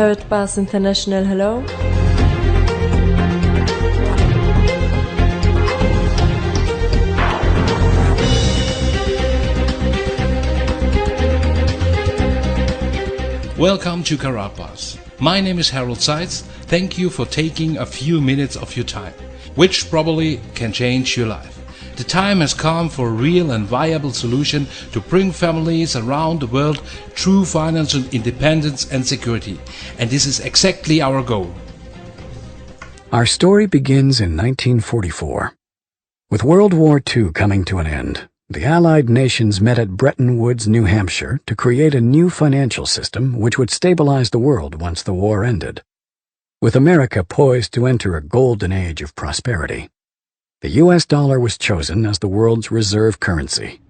Karatbars International, hello. Welcome to Karatbars. My name is Harold Seitz. Thank you for taking a few minutes of your time, which probably can change your life. The time has come for a real and viable solution to bring families around the world true financial independence and security. And this is exactly our goal. Our story begins in 1944. With World War II coming to an end, the Allied nations met at Bretton Woods, New Hampshire, to create a new financial system which would stabilize the world once the war ended. With America poised to enter a golden age of prosperity, the U.S. dollar was chosen as the world's reserve currency.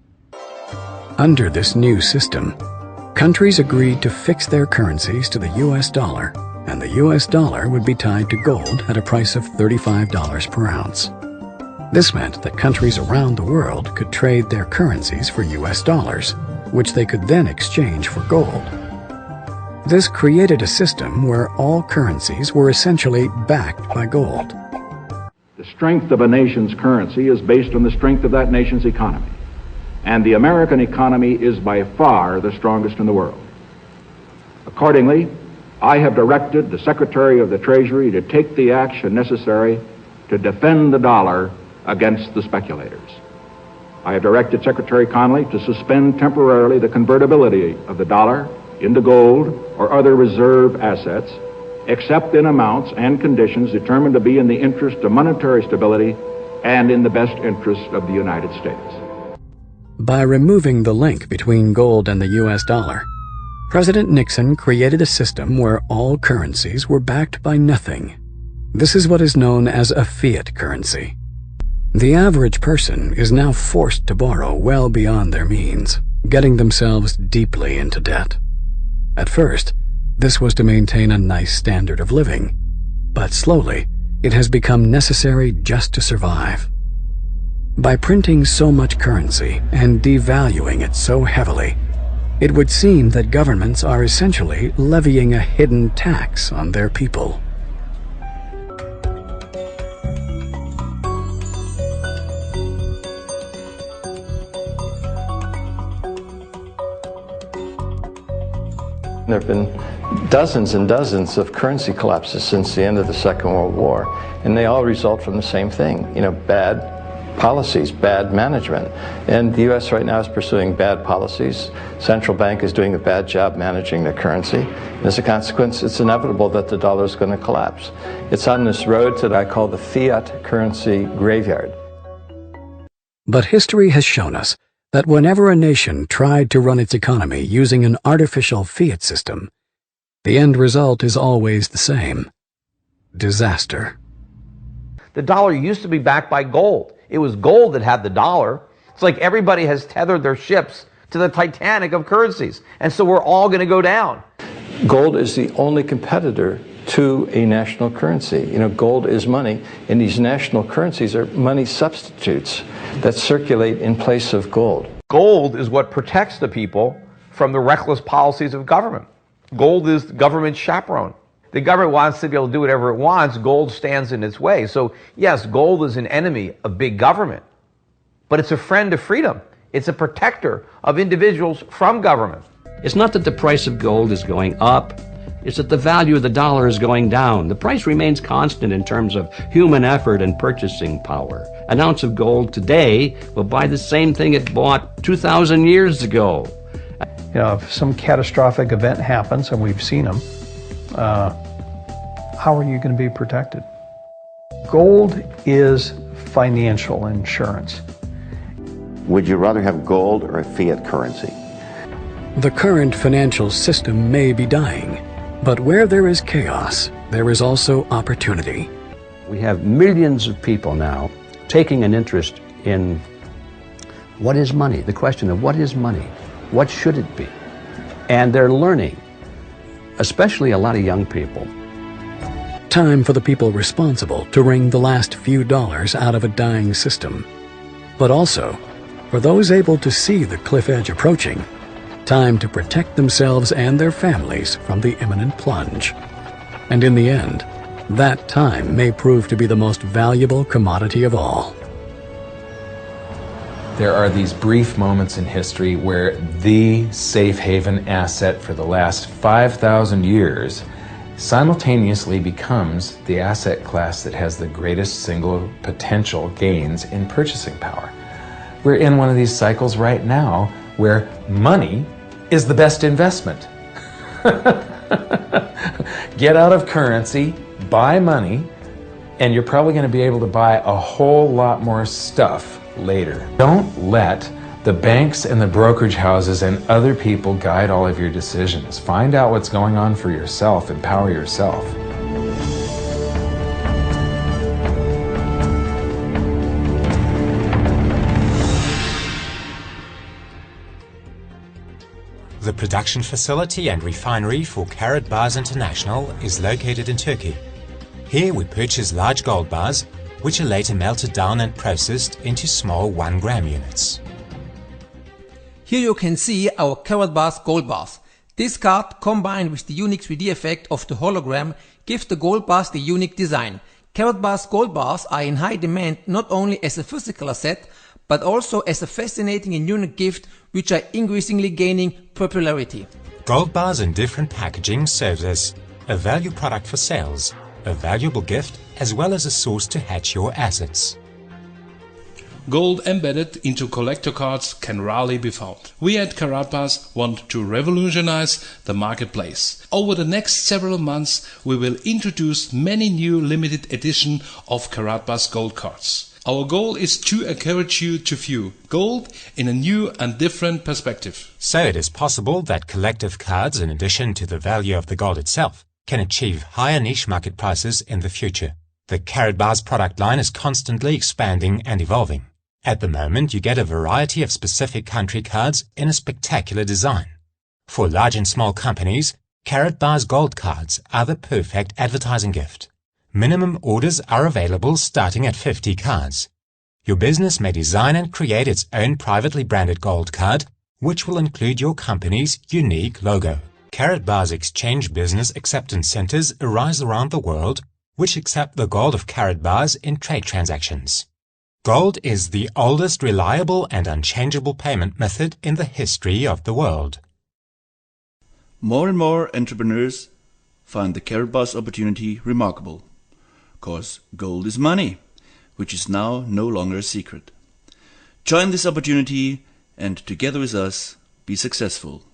Under this new system, countries agreed to fix their currencies to the U.S. dollar, and the U.S. dollar would be tied to gold at a price of $35 per ounce. This meant that countries around the world could trade their currencies for U.S. dollars, which they could then exchange for gold. This created a system where all currencies were essentially backed by gold. The strength of a nation's currency is based on the strength of that nation's economy. And the American economy is by far the strongest in the world. Accordingly, I have directed the Secretary of the Treasury to take the action necessary to defend the dollar against the speculators. I have directed Secretary Connally to suspend temporarily the convertibility of the dollar into gold or other reserve assets, except in amounts and conditions determined to be in the interest of monetary stability and in the best interest of the United States. By removing the link between gold and the U.S. dollar, President Nixon created a system where all currencies were backed by nothing. This is what is known as a fiat currency. The average person is now forced to borrow well beyond their means, getting themselves deeply into debt. At first, this was to maintain a nice standard of living, but slowly, it has become necessary just to survive. By printing so much currency and devaluing it so heavily, it would seem that governments are essentially levying a hidden tax on their people. There have been dozens and dozens of currency collapses since the end of the Second World War, and they all result from the same thing, bad policies, bad management. And the U.S. right now is pursuing bad policies. Central bank is doing a bad job managing the currency. And as a consequence, it's inevitable that the dollar is going to collapse. It's on this road that I call the fiat currency graveyard. But history has shown us that whenever a nation tried to run its economy using an artificial fiat system, the end result is always the same: disaster. The dollar used to be backed by gold. It was gold that had the dollar. It's like everybody has tethered their ships to the Titanic of currencies, and so we're all going to go down. Gold is the only competitor to a national currency. Gold is money, and these national currencies are money substitutes that circulate in place of gold. Gold is what protects the people from the reckless policies of government. Gold is the government's chaperone. The government wants to be able to do whatever it wants. Gold stands in its way. So yes, gold is an enemy of big government, but it's a friend of freedom. It's a protector of individuals from government. It's not that the price of gold is going up. It's that the value of the dollar is going down. The price remains constant in terms of human effort and purchasing power. An ounce of gold today will buy the same thing it bought 2,000 years ago. If some catastrophic event happens, and we've seen them, how are you going to be protected? Gold is financial insurance. Would you rather have gold or a fiat currency? The current financial system may be dying, but where there is chaos, there is also opportunity. We have millions of people now taking an interest in what is money, the question of what is money, what should it be? And they're learning, especially a lot of young people. Time for the people responsible to wring the last few dollars out of a dying system, but also for those able to see the cliff edge approaching time to protect themselves and their families from the imminent plunge. And in the end, that time may prove to be the most valuable commodity of all. There are these brief moments in history where the safe haven asset for the last 5,000 years simultaneously becomes the asset class that has the greatest single potential gains in purchasing power. We're in one of these cycles right now where money is the best investment. Get out of currency, buy money, and you're probably going to be able to buy a whole lot more stuff later. Don't let the banks and the brokerage houses and other people guide all of your decisions. Find out what's going on for yourself. Empower yourself. The production facility and refinery for Karatbars International is located in Turkey. Here we purchase large gold bars, which are later melted down and processed into small 1-gram units. Here you can see our Karatbars gold bars. This card, combined with the unique 3D effect of the hologram, gives the gold bars the unique design. Karatbars gold bars are in high demand not only as a physical asset, but also as a fascinating and unique gift which are increasingly gaining popularity. Gold bars in different packaging serves as a value product for sales, a valuable gift, as well as a source to hedge your assets. Gold embedded into collector cards can rarely be found. We at Karatbars want to revolutionize the marketplace. Over the next several months we will introduce many new limited edition of Karatbars gold cards. Our goal is to encourage you to view gold in a new and different perspective. So it is possible that collective cards, in addition to the value of the gold itself, can achieve higher niche market prices in the future. The Karatbars product line is constantly expanding and evolving. At the moment, you get a variety of specific country cards in a spectacular design. For large and small companies, Karatbars gold cards are the perfect advertising gift. Minimum orders are available starting at 50 cards. Your business may design and create its own privately branded gold card, which will include your company's unique logo. Karatbars exchange business acceptance centers arise around the world, which accept the gold of Karatbars in trade transactions. Gold is the oldest reliable and unchangeable payment method in the history of the world. More and more entrepreneurs find the Karatbars opportunity remarkable, because gold is money, which is now no longer a secret. Join this opportunity and together with us, be successful.